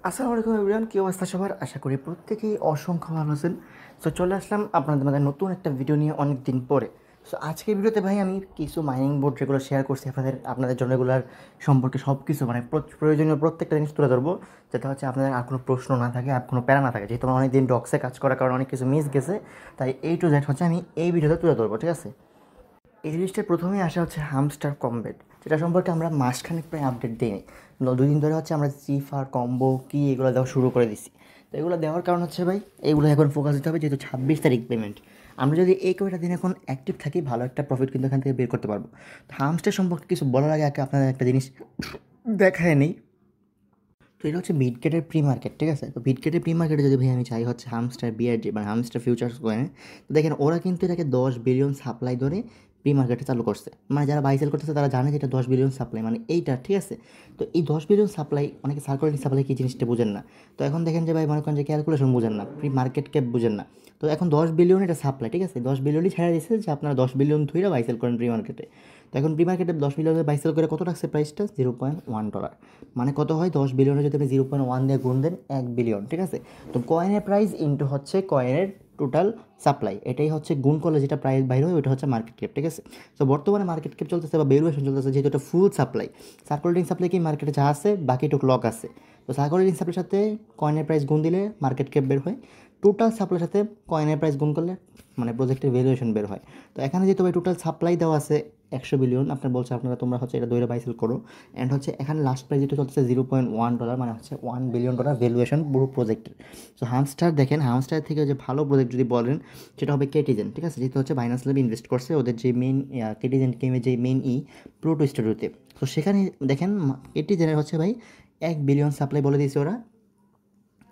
আসসালামু আলাইকুম এভরিওয়ান, কী অবস্থা সবার? আশা করি প্রত্যেকেই অসংখ্য ভালো আছেন। সো চলে আসলাম আপনাদের মাঝে নতুন একটা ভিডিও নিয়ে অনেক দিন পরে। সো আজকের ভিডিওতে ভাই আমি কিছু মাইনিং বোর্ড যেগুলো শেয়ার করছি আপনাদের জন্য এগুলোর সম্পর্কে সব কিছু মানে প্রয়োজনীয় প্রত্যেকটা জিনিস তুলে ধরবো, যাতে হচ্ছে আপনাদের আর কোনো প্রশ্ন না থাকে, আর কোনো প্যারা না থাকে। যেহেতু আমার অনেক দিন ডক্সে কাজ করার কারণে অনেক কিছু মিস গেছে, তাই A to Z হচ্ছে আমি এই ভিডিওতে তুলে ধরবো, ঠিক আছে? এই জিনিসটার প্রথমেই আসা হচ্ছে হামস্টার কমবেট, যেটা সম্পর্কে আমরা মাসখানেক প্রায় আপডেট দিই। 2 দিন ধরে হচ্ছে আমরা জিফার কম্বো কি এগুলো দেওয়া শুরু করে দিছি। তো এগুলো দেওয়ার কারণ হচ্ছে ভাই, এগুলো এখন ফোকাস দিতে হবে, যেহেতু 26 তারিখ পেমেন্ট। আমরা যদি এই কয়টা দিন এখন অ্যাক্টিভ থাকি, ভালো একটা প্রফিট কিন্তু এখান থেকে বের করতে পারবো। তো হামস্টার সম্পর্কে কিছু বলার আগে আপনাদের একটা জিনিস দেখায় নেই। তো এটা হচ্ছে বিটগেটের প্রি মার্কেট, ঠিক আছে? তো বিটগেটের প্রি মার্কেটে যদি ভাই আমি চাই হচ্ছে হামস্টার বিআরজি মানে হামস্টার ফিউচার্স কয়েনে, তো দেখেন ওরা কিন্তু এটাকে 10 বিলিয়ন সাপ্লাই ধরে প্রি মার্কেটে চালু করছে। মানে যারা বাই সেল করতেছে তারা জানে যে এটা 10 বিলিয়ন সাপ্লাই মানে এইটা, ঠিক আছে? তো এই 10 বিলিয়ন সাপ্লাই, অনেকে সার্কুলেটিং সাপ্লাই কী জিনিসটা বুঝেন না। তো এখন দেখেন যে ভাই মনে করেন যে ক্যালকুলেশন বুঝেন না, প্রি মার্কেট ক্যাপ বুঝেন না। তো এখন 10 বিলিয়ন এটা সাপ্লাই, ঠিক আছে? 10 বিলিয়নই ছেড়ে দিচ্ছে যে আপনারা 10 বিলিয়ন ধরে বাই সেল করেন প্রি মার্কেটে। তো এখন প্রি মার্কেটে 10 বিলিয়নের বাই সেল করে কত রাখছে প্রাইসটা? $0.1। মানে কত হয়? 10 বিলিয়নে যদি আপনি 0.1 দিয়ে গুণ দেন 1 বিলিয়ন, ঠিক আছে? তো কয়েনের প্রাইস ইন্টু হচ্ছে কয়েনের টোটাল সাপ্লাই, এটাই হচ্ছে গুণ করলে যেটা প্রাইস বাইর হয় ওইটা হচ্ছে মার্কেট ক্যাপ, ঠিক আছে? তো বর্তমানে মার্কেট ক্যাপ চলতেছে বা ভ্যালুয়েশন চলতেছে, যেহেতু এটা ফুল সাপ্লাই। সার্কুলেটিং সাপ্লাই কি মার্কেটে যা আছে বাকিটুক লক আছে। তো সার্কুলেটিং সাপ্লাইয়ের সাথে কয়েনের প্রাইস গুণ দিলে মার্কেট ক্যাপ বের হয়। টোটাল সাপ্লাইয়ের সাথে কয়েনের প্রাইস গুণ করলে মানে প্রজেক্টের ভ্যালুয়েশন বের হয়। তো এখানে যেহেতু ভাই টোটাল সাপ্লাই দেওয়া আছে 100 বিলিয়ন, আপনার বলছে তোমরা হচ্ছে এটা দইরে বাইসেল করো। অ্যান্ড হচ্ছে এখানে লাস্ট প্রাইস যেটা চলতেছে $0.1, মানে হচ্ছে $1 বিলিয়ন ভ্যালুয়েশন পুরো প্রজেক্টের। সো হামস্টার দেখেন, হামস্টার থেকে যে ভালো প্রজেক্ট যদি বলেন সেটা হবে কেটিজেন, ঠিক আছে? যেহেতু হচ্ছে বাইনান্স ল্যাবে ইনভেস্ট করছে, ওদের যে মেন কেটিজেন গেমের যে মেন প্রোটো স্টুডিওতে। তো সেখানে দেখেন কেটিজেনের হচ্ছে ভাই 1 বিলিয়ন সাপ্লাই বলে দিয়েছে ওরা।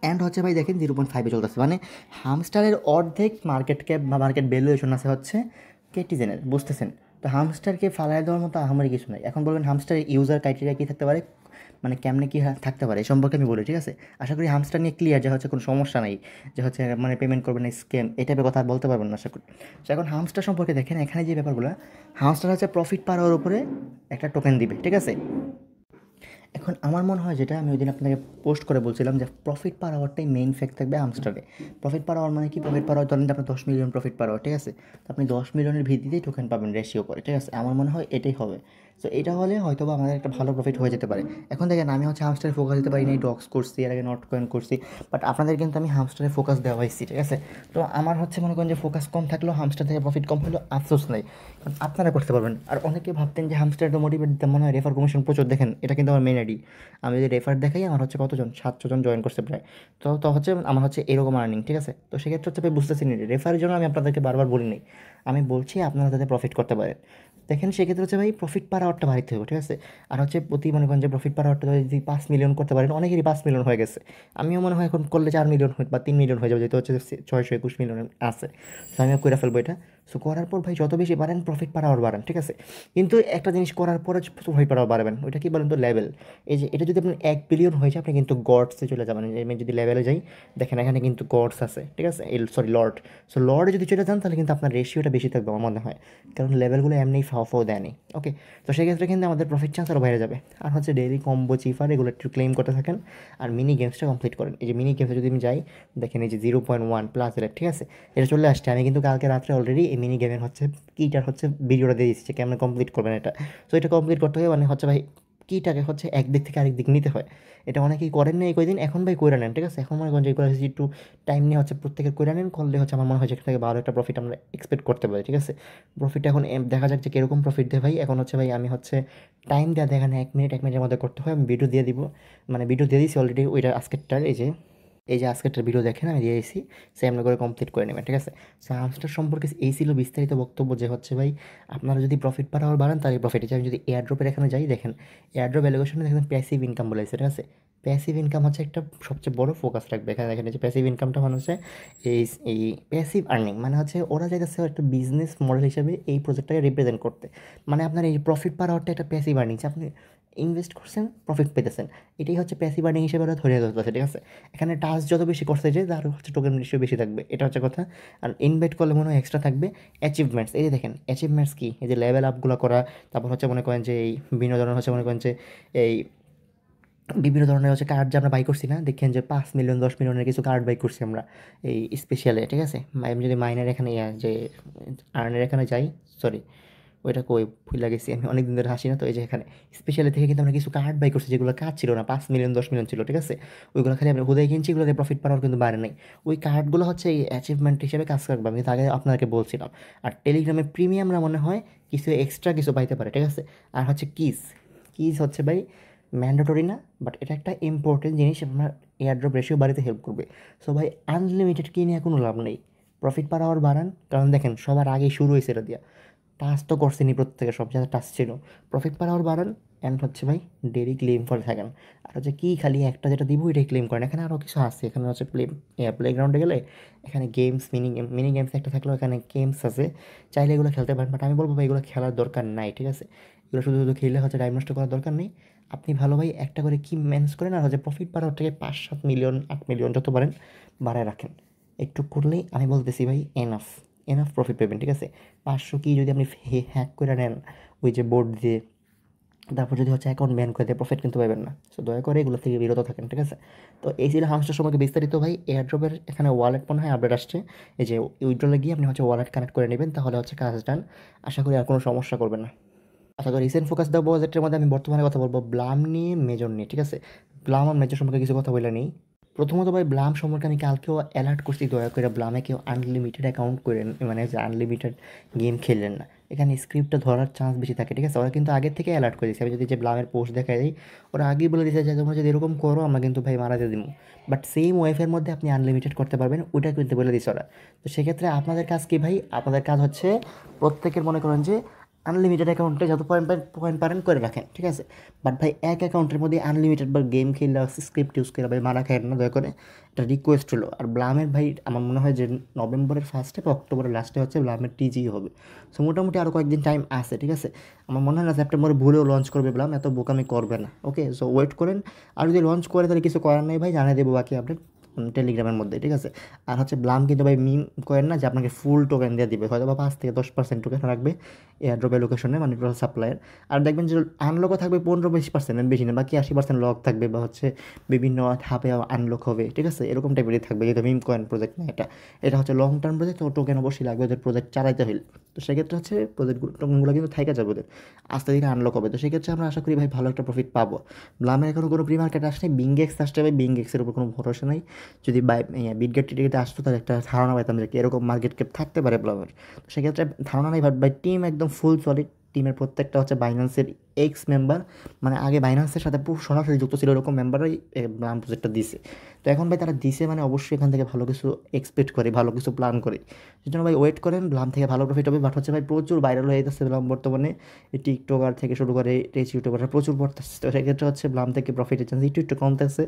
অ্যান্ড হচ্ছে ভাই দেখেন 0.5-এ চলতেছে, মানে হামস্টারের অর্ধেক মার্কেট ক্যাপ বা মার্কেট ভ্যালুয়েশন আছে হচ্ছে কেটিজেনের, বুঝতেছেন? তো হামস্টারকে ফালায় দেওয়ার মতো আমারই কিছু নাই। এখন বলবেন হামস্টারের ইউজার ক্রাইটেরিয়া কী থাকতে পারে, মানে কেমনে কী থাকতে পারে, এ সম্পর্কে আমি বলি, ঠিক আছে? আশা করি হামস্টার নিয়ে ক্লিয়ার, যে হচ্ছে কোনো সমস্যা নাই, যে হচ্ছে মানে পেমেন্ট করবেন না স্ক্যাম এই টাইপের কথা আর বলতে পারবেন না আশা করি। তো এখন হামস্টার সম্পর্কে দেখেন, এখানে যে ব্যাপারগুলো, হামস্টার হচ্ছে প্রফিট পার হওয়ার উপরে একটা টোকেন দিবে, ঠিক আছে? এখন আমার মনে হয়, যেটা আমি ওই দিন আপনাকে পোস্ট করে বলছিলাম, যে প্রফিট পার আওয়ারটাই মেইন ফ্যাক্ট থাকবে হামস্টারে। প্রফিট পার আওয়ার মানে কি? প্রফিট পার আওয়ার ধরেন যে আপনার 10 মিলিয়ন প্রফিট পার আওয়ার, ঠিক আছে? তো আপনি 10 মিলিয়নের ভিত্তিতেই টোকেন পাবেন রেশিও করে, ঠিক আছে? আমার মনে হয় এটাই হবে। সো এটা হলে হয়তো বা আমাদের একটা ভালো প্রফিট হয়ে যেতে পারে। এখন দেখেন আমি হচ্ছে হামস্টারে ফোকাস দিতে পারি নাই, ডক্স করছি, এর আগে নট কয়েন করছি, বাট আপনাদের কিন্তু আমি হামস্টারে ফোকাস দেওয়া হয়েছি, ঠিক আছে? তো আমার হচ্ছে মনে করেন যে ফোকাস কম থাকলেও হামস্টার থেকে প্রফিট কম হলেও আফসোস নেই, কারণ আপনারা করতে পারবেন। আর অনেকে ভাবতেন যে হামস্টার মোটিভেট দিতে মনে হয় রেফার কমিশন প্রচুর, দেখেন এটা কিন্তু আমার মেন আইডি। আমি যদি রেফার দেখাই, আমার হচ্ছে কতজন, 700 জন জয়েন করছে প্রায়। তো হচ্ছে আমার হচ্ছে এরকম আর্নিং, ঠিক আছে? তো সেক্ষেত্রে হচ্ছে আপনি বুঝতেছি না, রেফারের জন্য আমি আপনাদেরকে বারবার বলি নাই, আমি বলছি আপনারা যাতে প্রফিট করতে পারেন। দেখেন সেক্ষেত্রে হচ্ছে ভাই প্রফিট পার আওয়ারটা বাড়িতে হবে, ঠিক আছে? আর হচ্ছে প্রতি মনে করেন যে প্রফিট পার আওয়ারটা যদি 5 মিলিয়ন করতে পারেন, অনেকেরই 5 মিলিয়ন হয়ে গেছে। আমিও মনে হয় এখন করলে 4 মিলিয়ন বা 3 মিলিয়ন হয়ে যাবে, যেহেতু হচ্ছে 621 মিলিয়ন আছে। তো আমিও করে ফেলবো এটা। সো করার পর ভাই যত বেশি পারেন প্রফিট পার আওয়ার বাড়ান, ঠিক আছে? কিন্তু একটা জিনিস করার পরে প্রফিট পার আওয়ার বাড়াবেন, ওইটা কি বলেন তো? লেভেল। এই যে এটা যদি আপনার 1 বিলিয়ন হয়ে যায়, আপনি কিন্তু গডসে চলে যাবেন। যে আমি যদি লেভেলে যাই, দেখেন এখানে কিন্তু গডস আছে, ঠিক আছে? Sorry, Lord. সো লর্ডে যদি চলে যান, তাহলে কিন্তু আপনার রেশিওটা বেশি থাকবে আমার মনে হয়, কারণ লেভেলগুলো এমনি ফাও ফাও দেয়নি। ওকে, তো সেক্ষেত্রে কিন্তু আমাদের প্রফিট চান্স আরও বাইরে যাবে। আর হচ্ছে ডেইলি কম্বো চিফার এগুলো একটু ক্লেম করতে থাকেন, আর মিনি গেমসটা কমপ্লিট করেন। এই যে মিনি গেমসে যদি আমি যাই, দেখেন এই যে 0.1 প্লাস রেট, ঠিক আছে? এটা চলে আসছে। আমি কিন্তু কালকে রাত্রে অলরেডি এই মিনি গেমের হচ্ছে কিটার হচ্ছে ভিডিওটা দিয়ে দিচ্ছি, কেমন কমপ্লিট করবেন এটা। তো এটা কমপ্লিট করতে হবে, মানে হচ্ছে ভাই কিটাকে হচ্ছে একদিক থেকে আরেক দিক নিতে হয়। এটা অনেকেই করেন না এই কয়দিন, এখন ভাই কইরা নেন, ঠিক আছে? এখন মনে করেন যে এগুলো একটু টাইম নিয়ে হচ্ছে প্রত্যেকের কইরা নেন, করলে হচ্ছে আমার মনে হয় যেখান থেকে ভালো একটা প্রফিট আমরা এক্সপেক্ট করতে পারি, ঠিক আছে? প্রফিট এখন দেখা যাক যে কীরকম প্রফিট দেয় ভাই। এখন হচ্ছে ভাই আমি হচ্ছে টাইম দেওয়া দেখেন 1 মিনিটের মধ্যে করতে হয়, আমি ভিডিও দিয়ে দিব, মানে ভিডিও দিয়ে দিয়েছি অলরেডি ওইটা আজকেরটার। এই যে আজকেরটার ভিডিও দেখেন আমি দিয়ে দিয়েছি, সেম করে কমপ্লিট করে নেবেন, ঠিক আছে? সো হামস্টার সম্পর্কে এই ছিল বিস্তারিত বক্তব্য, যে হচ্ছে ভাই আপনারা যদি প্রফিট পার আওয়ার বাড়ান তাহলে প্রফিট আছে। আমি যদি এয়ারড্রপের এখানে যাই, দেখেন এয়ারড্রপ ভ্যালুয়েশনে দেখেন প্যাসিভ ইনকাম বলেছে, ঠিক আছে? প্যাসিভ ইনকাম হচ্ছে একটা সবচেয়ে বড় ফোকাস রাখবে এখানে। দেখেন এই যে প্যাসিভ ইনকামটা মানে হচ্ছে এই এই প্যাসিভ আর্নিং, মানে হচ্ছে ওরা চাইতেছে একটা বিজনেস মডেল হিসেবে এই প্রজেক্টটাকে রিপ্রেজেন্ট করতে। মানে আপনার এই প্রফিট পার আওয়ারটা একটা প্যাসিভ আর্নিং, যে আপনি ইনভেস্ট করছেন, প্রফিট পেতেছেন, এটাই হচ্ছে প্যাসিভ আর্নিং হিসেবে ওরা ধরে ধরতেছে, ঠিক আছে? এখানে টাস্ক যত বেশি করতে যায় তার হচ্ছে টোকেন রেশিও বেশি থাকবে, এটা হচ্ছে কথা। আর ইনভাইট করলে মনে হয় এক্সট্রা থাকবে অ্যাচিভমেন্টস। এই যে দেখেন অ্যাচিভমেন্টস কি, এই যে লেভেল আপগুলো করা, তারপর হচ্ছে মনে করেন যে এই বিনোদন হচ্ছে মনে করেন যে এই বিভিন্ন ধরনের হচ্ছে কার্ড যে আমরা বাই করছি না, দেখেন যে 5 মিলিয়ন 10 মিলিয়নের কিছু কার্ড বাই করছি আমরা এই স্পেশালে, ঠিক আছে। আমি যদি মাইনের এখানে যে আর্নের এখানে যাই, সরি ওইটা কই ভুল গেছি, আমি অনেক দিন ধরে হাসি না তো। এই যে এখানে স্পেশালি থেকে কিন্তু আমরা কিছু কার্ড বাই করছি যেগুলো কাজ ছিল না, 5 মিলিয়ন 10 মিলিয়ন ছিল, ঠিক আছে। ওইগুলো খালি আমরা হুদাই কিনছি, এগুলোতে প্রফিট পাওয়ার কিন্তু বাইরে নেই। ওই কার্ডগুলো হচ্ছে এই অ্যাচিভমেন্ট হিসেবে কাজ করবে, আমি তো আগে আপনাকে বলছিলাম। আর টেলিগ্রামে প্রিমিয়ামরা মনে হয় কিছু এক্সট্রা কিছু পাইতে পারে, ঠিক আছে। আর হচ্ছে কিস, কিস হচ্ছে ভাই ম্যান্ডেটরি না, বাট এটা একটা ইম্পর্টেন্ট জিনিস, আপনার এয়ারড্রপ রেশিও বাড়িতে হেল্প করবে। সো ভাই আনলিমিটেড কিনে কোনো লাভ নেই, প্রফিট পার আওয়ার বাড়ান, কারণ দেখেন সবার আগেই শুরু হয়েছে এটা দিয়া, টাচ তো করছেনি প্রত্যেকে, সব জায়গায় টাচ ছিল। প্রফিট পার আওয়ার বাড়ান অ্যান্ড হচ্ছে ভাই ডেলি ক্লেম করে থাকেন। আর হচ্ছে কি খালি একটা যেটা দিব এটাই ক্লেম করেন, এখানে আরও কিছু আছে, এখানে হচ্ছে প্লেগ্রাউন্ডে গেলে এখানে গেমস মিনি গেমস একটা থাকলেও এখানে গেমস আছে, চাইলে এগুলো খেলতে পারেন। বাট আমি বলবো ভাই এগুলো খেলার দরকার নাই, ঠিক আছে। এগুলো শুধু শুধু খেললে হচ্ছে টাইম নষ্ট করার দরকার নেই। আপনি ভালো ভাই একটা করে কি ম্যানেজ করেন, আর হচ্ছে প্রফিট বাড়ার থেকে 5-7 মিলিয়ন 8 মিলিয়ন যত পারেন বাড়ায় রাখেন, একটু করলেই আমি বলতেছি ভাই এনাফ এনাফ প্রফিট পাবেন, ঠিক আছে। 500 কি যদি আপনি হ্যাক করে নেন ওই যে বোর্ড দিয়ে, তারপর যদি হচ্ছে অ্যাকাউন্ট ব্যান করে দেয়, প্রফিট কিন্তু পাবেন না। সো দয়া করে এগুলো থেকে বিরত থাকেন, ঠিক আছে। তো এই ছিল হামস্টার সম্পর্কে বিস্তারিত ভাই। এয়ারড্রপের এখানে ওয়ালেট মনে হয় আপডেট আসছে, এই যে উইথড্রলে গিয়ে আপনি হচ্ছে ওয়ালেট কানেক্ট করে নেবেন, তাহলে হচ্ছে কাজ ডান। আশা করি আর কোনো সমস্যা করবেন না। আচ্ছা, তো রিসেন্ট ফোকাস দেওয়া বাজেটের মধ্যে আমি বর্তমানে কথা বলবো ব্লাম নিয়ে, মেজর নিয়ে, ঠিক আছে। ব্লাম আর মেজর সম্পর্কে কিছু কথা বলে নিই। প্রথমত ভাই ব্লাম সম্পর্কে আমি কালকেও অ্যালার্ট করছি, দয়া করে ব্লামে কেউ আনলিমিটেড অ্যাকাউন্ট করেন, মানে যে আনলিমিটেড গেম খেললেন না, এখানে স্ক্রিপ্টটা ধরার চান্স বেশি থাকে, ঠিক আছে। ওরা কিন্তু আগের থেকে অ্যালার্ট করে দিচ্ছে, আমি যদি যে ব্লামের পোস্ট দেখা যাই ওরা আগেই বলে দিচ্ছে যে তোমরা যদি এরকম করো আমরা কিন্তু ভাই মারাতে দিব। বাট সেম ওয়েফের মধ্যে আপনি আনলিমিটেড করতে পারবেন, ওইটা কিন্তু বলে দিচ্ছে ওরা। তো সেক্ষেত্রে আপনাদের কাজ কি ভাই, আপনাদের কাজ হচ্ছে প্রত্যেকের মনে করেন যে আনলিমিটেড অ্যাকাউন্টে যত পয়েন্ট পারেন করে রাখেন, ঠিক আছে। বাট ভাই এক অ্যাকাউন্টের মধ্যে আনলিমিটেড বা গেম খেললে স্ক্রিপ্ট ইউজ করে ভাই মারা খায় না, দয়া করে এটা রিকোয়েস্ট হলো। আর ব্লামের ভাই আমার মনে হয় যে নভেম্বরের ফার্স্টে বা অক্টোবরের লাস্টে হচ্ছে ব্লামের টিজি হবে। সো মোটামুটি আরও কয়েকদিন টাইম আছে, ঠিক আছে। আমার মনে হয় না সেপ্টেম্বরে ভুলেও লঞ্চ করবে ব্লাম, এত বোকামি করবে না, ওকে। সো ওয়েট করেন, আর যদি লঞ্চ করে তাহলে কিছু করার নেই ভাই, জানিয়ে দেবো বাকি আপডেট টেলিগ্রামের মধ্যে, ঠিক আছে। আর হচ্ছে ব্লাম কিন্তু ভাই মিম করেন না যে আপনাকে ফুল টোকেন দিয়ে দিবে, হয়তো বা 5-10% টোকেন রাখবে এয়ারড্রপের লোকেশনে, মানে টোটাল সাপ্লাইয়ের। আর দেখবেন যে আনলকও থাকবে 15-20%, বেশি না, বাকি 80% লক থাকবে, বা হচ্ছে বিভিন্ন ধাপে আনলক হবে, ঠিক আছে, এরকম টাইপেরই থাকবে। যেহেতু মিম কয়েন প্রজেক্ট না, এটা এটা হচ্ছে লং টার্ম প্রজেক্ট, তো টোকেন অবশ্যই লাগবে ওদের প্রজেক্ট চালাইতে হলে। তো সেক্ষেত্রে হচ্ছে প্রজেক্টগুলো টোকেনগুলো কিন্তু থাইকা যাবে ওদের, আস্তে ধীরে আনলক হবে। তো সেক্ষেত্রে আমরা আশা করি ভাই ভালো একটা প্রফিট পাবো। ব্লামের এখনও কোনো প্রি মার্কেট আসেনি, বিংগেক্স আসতে হবে, বিংগেক্সের উপর কোনো ভরসা নাই। যদি বিটগেট টিটিতে আসতো তাহলে একটা ধারণা পাইতাম যে এরকম মার্কেট ক্যাপ থাকতে পারে ব্লগের। তো সেক্ষেত্রে ধারণা নেই, বাট বাই টিম একদম ফুল সলিড, টিমের প্রত্যেকটা হচ্ছে বাইন্যান্সের এক্স মেম্বার, মানে আগে বাইন্যান্সের সাথে পুরো সরাসরি যুক্ত ছিল এরকম মেম্বারই ব্লাম প্রজেক্টটা দিছে। তো এখন ভাই তারা দিছে মানে অবশ্যই এখান থেকে ভালো কিছু এক্সপেক্ট করি, ভালো কিছু প্ল্যান করি। সেজন্য ভাই ওয়েট করেন, ব্লাম থেকে ভালো প্রফিট হবে। বাট হচ্ছে ভাই প্রচুর ভাইরাল হয়ে যাচ্ছে ব্লাম বর্তমানে, এই টিকটকার থেকে শুরু করে টেচ ইউটিউবাররা প্রচুর পড়তেছে। তো সেক্ষেত্রে হচ্ছে ব্লাম থেকে প্রফিটের চান্স একটু একটু কমতেছে।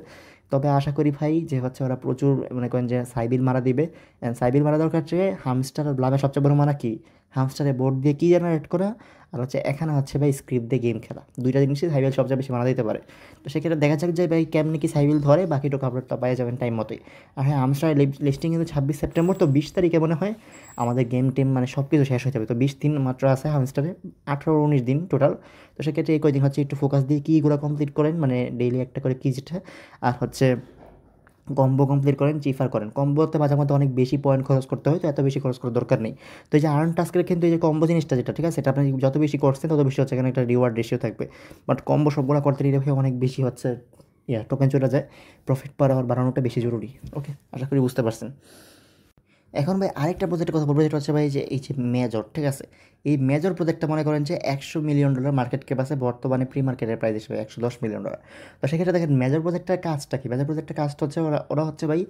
তবে আশা করি ভাই যে হচ্ছে ওরা প্রচুর মনে করেন যে সাইবিল মারা দিবে, অ্যান্ড সাইবিল মারা দরকার চেয়ে হামস্টার আর ব্লামের সবচেয়ে বড় মারা কি, হামস্টারে বোর্ড দিয়ে কী জেনারেট করা, আর হচ্ছে এখানে হচ্ছে ভাই স্ক্রিপ্ট দিয়ে গেম খেলা, দুইটা জিনিসই সাইবিল সবচেয়ে বেশি মারা দিতে পারে। তো সেক্ষেত্রে দেখা যাক যে ভাই কেমনি কি সাইবিল ধরে, বাকিটুকু আপলোডটা পাই যাবেন টাইম মতোই। আর হ্যাঁ, হামস্টার লিস্টিং কিন্তু 26 সেপ্টেম্বর, তো 20 তারিখে মনে হয় আমাদের গেম টেম মানে সব কিছু শেষ হয়ে যাবে। তো 20 দিন মাত্র আছে হামস্টারে, 18-19 দিন টোটাল। তো সেক্ষেত্রে এই কয়েকদিন হচ্ছে একটু ফোকাস দিয়ে কীগুলো কমপ্লিট করেন, মানে ডেইলি একটা করে কি যেটা, আর হচ্ছে কম্বো কমপ্লিট করেন, চিফার করেন। কম্বোতে মাঝে মধ্যে অনেক বেশি পয়েন্ট খরচ করতে হয়, তো এত বেশি খরচ করার দরকার নেই। তো এই যে আর্ন টাস্কের কিন্তু এই যে কম্বো জিনিসটা যেটা, ঠিক আছে, এটা আপনি যত বেশি করছেন তত বেশি হচ্ছে এখানে একটা রিওয়ার্ড রেশিও থাকবে। বাট কম্বো সবগুলো করতে নিলে ভাই অনেক বেশি হচ্ছে টোকেন চলে যায়, প্রফিট পার আওয়ার বাড়ানোটা বেশি জরুরি। ওকে, আশা করি বুঝতে পারছেন। এখন ভাই আরেকটা প্রজেক্টের কথা বলবো, যেটা হচ্ছে ভাই যে এই যে মেজর, ঠিক আছে। এই মেজর প্রজেক্টটা মনে করেন যে $100 মিলিয়ন মার্কেট ক্যাপ আছে, বর্তমানে প্রি মার্কেটের প্রাইস হিসেবে $110 মিলিয়ন। তো সেক্ষেত্রে দেখেন মেজর প্রজেক্টের কাজটা কি, মেজর প্রজেক্টের কাজটা হচ্ছে ওরা ওরা হচ্ছে ভাই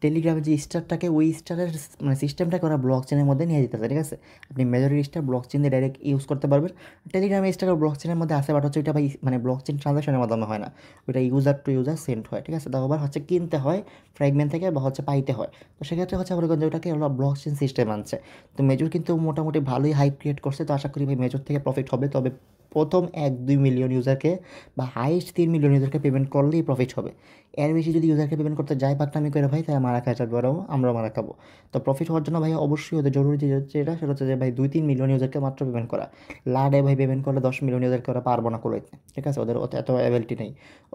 টেলিগ্রামের যে স্টারটাকে, ওই স্টারের মানে সিস্টেমটাকে ওরা ব্লক চেনের মধ্যে নিয়ে যেতেছে, ঠিক আছে। আপনি মেজরের স্টার ব্লক চেন দিয়ে ডাইরেক্ট ইউজ করতে পারবেন। টেলিগ্রামের স্টার ব্লক চেনের মধ্যে আসে, বাট হচ্ছে ওইটা ভাই মানে ব্লক চেন ট্রানজাকশনের মাধ্যমে হয় না, ওইটা ইউজার টু ইউজার সেন্ড হয়, ঠিক আছে। তো আবার হচ্ছে কিনতে হয় ফ্র্যাগমেন্ট থেকে, বা হচ্ছে পাইতে হয়। তো সেক্ষেত্রে হচ্ছে মনে করেন যে ওটাকে ওরা ব্লক চেন সিস্টেম আনছে। তো মেজর কিন্তু মোটামুটি ভালোই হাইপ ক্রিয়েট করছে, তো আশা করি ভাই মেজর থেকে প্রফিট হবে। তবে প্রথম 1-2 মিলিয়ন ইউজারকে বা হাইয়েস্ট 3 মিলিয়ন ইউজারকে পেমেন্ট করলেই প্রফিট হবে। এর বেশি যদি ইউজারকে পেমেন্ট করতে যাই পাকনামি করে ভাই, তাহলে মারা খাওয়া যাবে, বরং আমরা মারা খাবো। তো প্রফিট হওয়ার জন্য ভাই অবশ্যই ওদের জরুরি যে হচ্ছে এটা, সেটা হচ্ছে যে ভাই 2-3 মিলিয়ন ইউজারকে মাত্র পেমেন্ট করা। লাডে ভাই পেমেন্ট করলে 10 মিলিয়ন ইউজারকে ওরা পারবো না করে দিতে, ঠিক আছে? ওদের এত অ্যাবিলিটি নেই।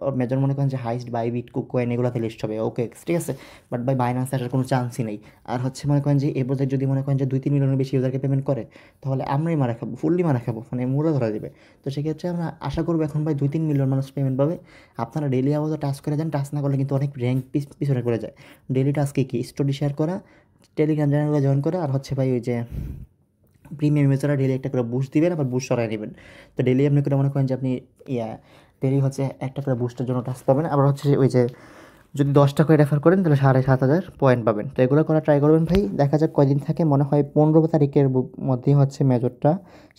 ওর মেজর মনে করেন যে হাইস্ট বাইবিট, কুককয়েন এগুলোতে লিস্ট হবে, ওকে ঠিক আছে। বাট ভাই বাইন্যান্সে আসার কোনো চান্সই নেই। আর হচ্ছে মনে করেন যে এই প্রজেক্ট যদি মনে করেন যে 2-3 মিলিয়নের বেশি ইউজারকে পেমেন্ট করে, তাহলে আমরাই মারা খাবো, ফুললি মারা খাবো, মানে মুড়ে ধরা দেবে। তো সেক্ষেত্রে আমরা আশা করবো এখন ভাই 2-3 মিলিয়ন মানুষ পেমেন্ট পাবে। আপনারা ডেলি আপাতত টাস্ক করে দেন, টাস্ক না করলে কিন্তু অনেক র্যাঙ্ক পিছনে পড়ে যায়। ডেলি টাস্কে কি স্টোরি শেয়ার করা, টেলিগ্রাম চ্যানেলগুলো জয়েন করা, আর হচ্ছে ভাই ওই যে প্রিমিয়াম ইউজাররা ডেলি একটা করে বুস্ট দিবেন, আবার বুস্ট সরাই নেবেন। তো ডেলি আপনি করে মনে করেন যে আপনি ডেলি হচ্ছে একটা করে বুস্টের জন্য টাস্ক পাবেন। আবার হচ্ছে ওই যে যদি 10টা করে রেফার করেন তাহলে 7,500 পয়েন্ট পাবেন। তো এগুলো করা ট্রাই করবেন ভাই, দেখা যাক কয়দিন থাকে। মনে হয় 15 তারিখের মধ্যেই হচ্ছে মেজরটা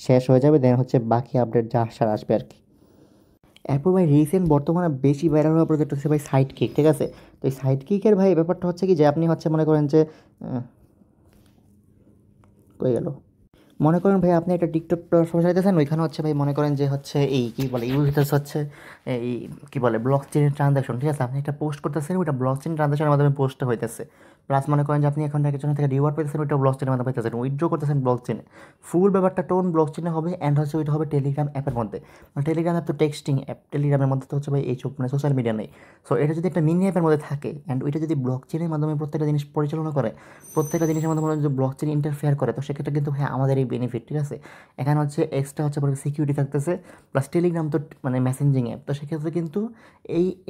শেষ হয়ে যাবে, দেন হচ্ছে বাকি আপডেট যা আসার আসবে আর কি। এরপর ভাই রিসেন্ট বর্তমানে বেশি ভাইরাল হওয়া প্রজেক্ট হচ্ছে ভাই সাইড কিক, ঠিক আছে? তো এই সাইড কিকের ভাই ব্যাপারটা হচ্ছে কি যে আপনি হচ্ছে মনে করেন যে কই গেল, মনে করেন ভাই আপনি একটা টিকটক প্ল্যাটফর্মে চাইতেছেন, ওইখানে হচ্ছে ভাই মনে করেন যে হচ্ছে এই কী বলে ইউজ হইতেছে হচ্ছে এই কী বলে ব্লক চেইনের ট্রানজাকশন, ঠিক আছে? আপনি একটা পোস্ট করতেছেন, ওইটা ব্লক চেইন ট্রানজাকশনের মাধ্যমে পোস্টটা হইতেছে। প্লাস মনে করেন যে আপনি এখন একজনের থেকে রিওয়ার্ড পেতেছেন, ওইটা ব্লক চেইনের মাধ্যমে পাইতেছেন, উইথড্র করতেছেন ব্লক চেইনে। ফুল ব্যাপারটা টোন ব্লক চেইনে হবে, অ্যান্ড হচ্ছে ওইটা হবে টেলিগ্রাম অ্যাপের মধ্যে। মানে টেলিগ্রাম অ্যাপ তো টেক্সটিং অ্যাপ, টেলিগ্রামের মধ্যে তো হচ্ছে ভাই এইসব মানে সোশ্যাল মিডিয়া নেই। সো এটা যদি একটা মিনি অ্যাপের মধ্যে থাকে, অ্যান্ড ওইটা যদি ব্লক চেইনের মাধ্যমে প্রত্যেকটা জিনিস পরিচালনা করে, প্রত্যেকটা জিনিসের মধ্যে যদি ব্লক চেইন ইন্টারফেয়ার করে, তো সেক্ষেত্রে কিন্তু ভাই আমাদের এই বেনিফিট, ঠিক আছে? এখানে হচ্ছে এক্সট্রা হচ্ছে পরে সিকিউরিটি থাকতেছে, প্লাস টেলিগ্রাম তো মানে মেসেঞ্জিং অ্যাপ, তো সেক্ষেত্রে কিন্তু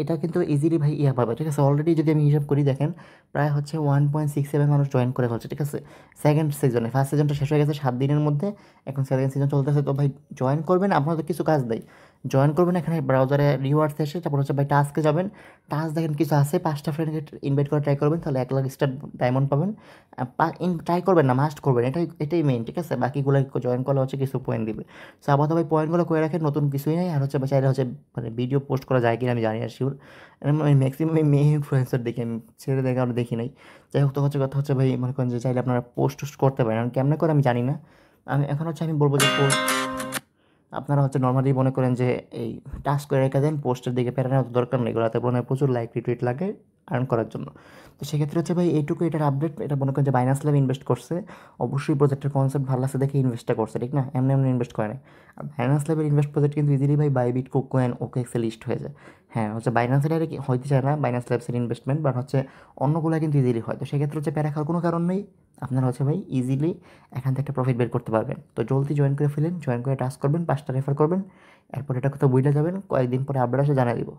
এটা কিন্তু ইজিলি ভাই পাবে, ঠিক আছে? অলরেডি যদি আমি হিসাব করি দেখেন, প্রায় হচ্ছে 1.67 মানুষ জয়েন করে ফেলছে, ঠিক আছে? সেকেন্ড সিজনে, ফার্স্ট সিজনটা শেষ হয়ে গেছে 7 দিনের মধ্যে, এখন সেকেন্ড সিজন চলতেছে। তো ভাই জয়েন করবেন, আপনাদের কিছু কাজ দেয়, জয়েন করবেন, এখানে ব্রাউজারে রিওয়ার্ডস এসে তারপর হচ্ছে ভাই টাস্কে যাবেন। টাস্ক দেখেন কিছু আছে, 5টা ফ্রেন্ডকে ইনভাইট করে ট্রাই করবেন, তাহলে 1 লাখ স্টার ডায়মন্ড পাবেন। ট্রাই করবেন না, মাস্ট করবেন, এটাই মেইন, ঠিক আছে? বাকিগুলো জয়েন করলে হচ্ছে কিছু পয়েন্ট দিবে। সো আপাতত ভাই পয়েন্টগুলো করে রাখেন, নতুন কিছুই নেই। আর হচ্ছে চাইলে হচ্ছে মানে ভিডিও পোস্ট করা যায় কিনা আমি জানি না শিওর, আমি ম্যাক্সিমাম মেয়ে ইনফ্লুয়েন্সার দেখি, আমি ছেড়ে দেখে আমরা দেখি নাই। যাই হোক, তো হচ্ছে কথা হচ্ছে ভাই মনে করেন যে চাইলে আপনারা পোস্ট টোস্ট করতে পারেন, আমি কেমনে করে আমি জানি না। আমি এখন হচ্ছে আমি বলবো যে আপনারা হচ্ছে নর্মালি মনে করেন যে এই টাস্ক করে রেখে দেন, পোস্টের দিকে প্যারা নেওয়ার দরকার নেই, এগুলোতে মনে হয় প্রচুর লাইক রিটুইট লাগে আর্ন করার জন্য। তো সেক্ষেত্রে হচ্ছে ভাই এইটুকু এটার আপডেট, এটা মনে করেন যে বাইনান্স ল্যাব ইনভেস্ট করছে, অবশ্যই প্রজেক্টের কনসেপ্ট ভালো আছে দেখে ইনভেস্টটা করছে, ঠিক না? এমনি এমনি ইনভেস্ট করে না। আর বাইনান্স ল্যাবের ইনভেস্ট প্রজেক্ট কিন্তু ইজিলি ভাই বাইবিট, কুককয়েন, ওকেএক্সে লিস্ট হয়ে যায়। হ্যাঁ হচ্ছে বাইনান্সের আর কি হইতে চায় না বাইনান্স ল্যাবসের ইনভেস্টমেন্ট, বাট হচ্ছে অন্যগুলো কিন্তু ইজিলি হয়। তো সেক্ষেত্রে হচ্ছে প্যারা খাওয়ার কোনো কারণ নেই, আপনারা হচ্ছে ভাই ইজিলি এখান থেকে একটা প্রফিট বের করতে পারবেন। তো জলদি জয়েন করে ফেলেন, জয়েন করে টাস্ক করবেন, 5টা রেফার করবেন, এরপর এটা কোথাও বুঝলে যাবেন, কয়েকদিন পরে আপডেট আসে জানিয়ে দিব।